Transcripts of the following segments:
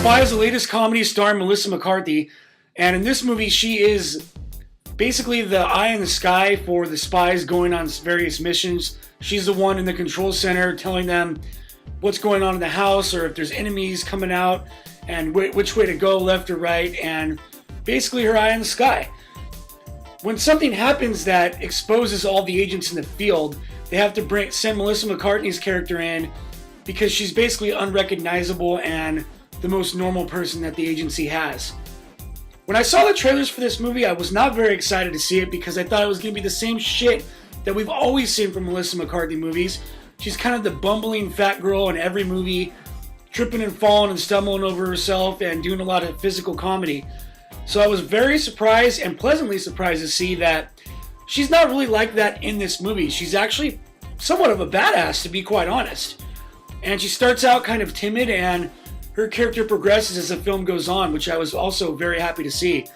Spy is the latest comedy starring Melissa McCarthy, and in this movie she is basically the eye in the sky for the spies going on various missions. She's the one in the control center telling them what's going on in the house or if there's enemies coming out and which way to go, left or right, and basically her eye in the sky. When something happens that exposes all the agents in the field, they have to send Melissa McCarthy's character in because she's basically unrecognizable and the most normal person that the agency has. When I saw the trailers for this movie, I was not very excited to see it because I thought it was going to be the same shit that we've always seen from Melissa McCarthy movies. She's kind of the bumbling fat girl in every movie, tripping and falling and stumbling over herself and doing a lot of physical comedy. So I was very surprised and pleasantly surprised to see that she's not really like that in this movie. She's actually somewhat of a badass, to be quite honest. And she starts out kind of timid, and her character progresses as the film goes on, which I was also very happy to see.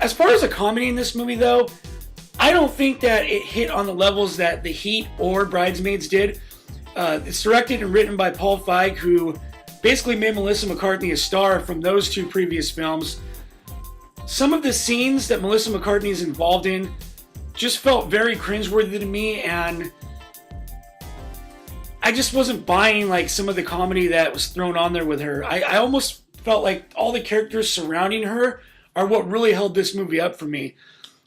As far as the comedy in this movie, though, I don't think that it hit on the levels that The Heat or Bridesmaids did. It's directed and written by Paul Feig, who basically made Melissa McCarthy a star from those two previous films. Some of the scenes that Melissa McCarthy is involved in just felt very cringeworthy to me, and I just wasn't buying like some of the comedy that was thrown on there with her. I almost felt like all the characters surrounding her are what really held this movie up for me.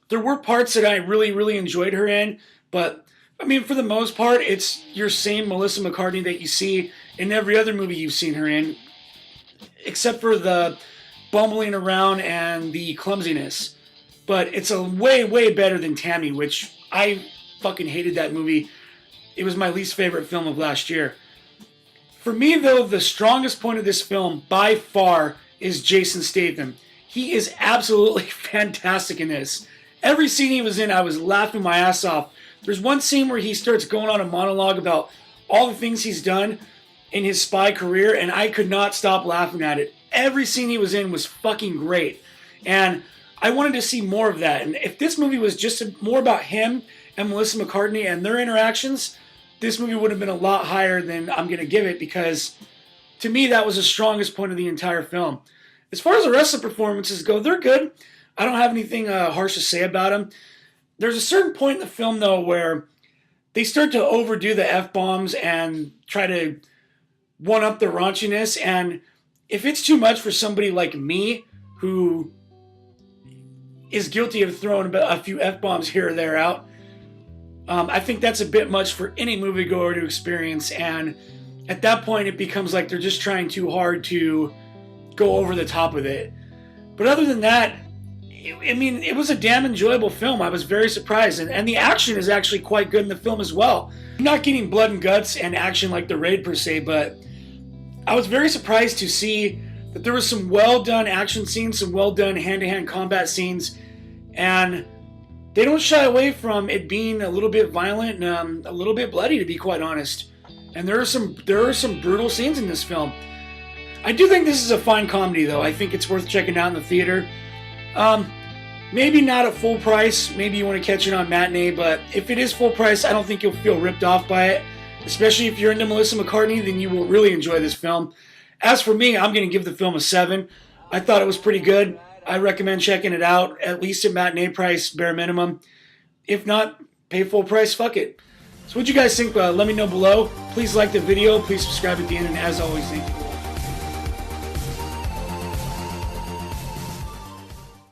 There were parts that I really, really enjoyed her in, but I mean, for the most part, it's your same Melissa McCarthy that you see in every other movie you've seen her in, except for the bumbling around and the clumsiness. But it's a way, way better than Tammy, which I fucking hated that movie. It was my least favorite film of last year. For me, though, the strongest point of this film, by far, is Jason Statham. He is absolutely fantastic in this. Every scene he was in, I was laughing my ass off. There's one scene where he starts going on a monologue about all the things he's done in his spy career, and I could not stop laughing at it. Every scene he was in was fucking great. And I wanted to see more of that. And if this movie was just more about him and Melissa McCarthy and their interactions, this movie would have been a lot higher than I'm going to give it, because to me that was the strongest point of the entire film. As far as the rest of the performances go, they're good. I don't have anything harsh to say about them. There's a certain point in the film, though, where they start to overdo the F-bombs and try to one-up the raunchiness, and if it's too much for somebody like me, who is guilty of throwing a few F-bombs here or there out, I think that's a bit much for any moviegoer to experience, and at that point it becomes like they're just trying too hard to go over the top of it. But other than that, it was a damn enjoyable film. I was very surprised, and the action is actually quite good in the film as well. I'm not getting blood and guts and action like The Raid per se, but I was very surprised to see that there was some well done action scenes, some well done hand-to-hand combat scenes, and they don't shy away from it being a little bit violent and a little bit bloody, to be quite honest. And there are some brutal scenes in this film. I do think this is a fine comedy, though. I think it's worth checking out in the theater. Maybe not at full price. Maybe you want to catch it on matinee, but if it is full price, I don't think you'll feel ripped off by it. Especially if you're into Melissa McCarthy, then you will really enjoy this film. As for me, I'm going to give the film a 7. I thought it was pretty good. I recommend checking it out, at least at matinee price, bare minimum. If not, pay full price, fuck it. So what you guys think? Let me know below. Please like the video. Please subscribe at the end. And as always, thank you.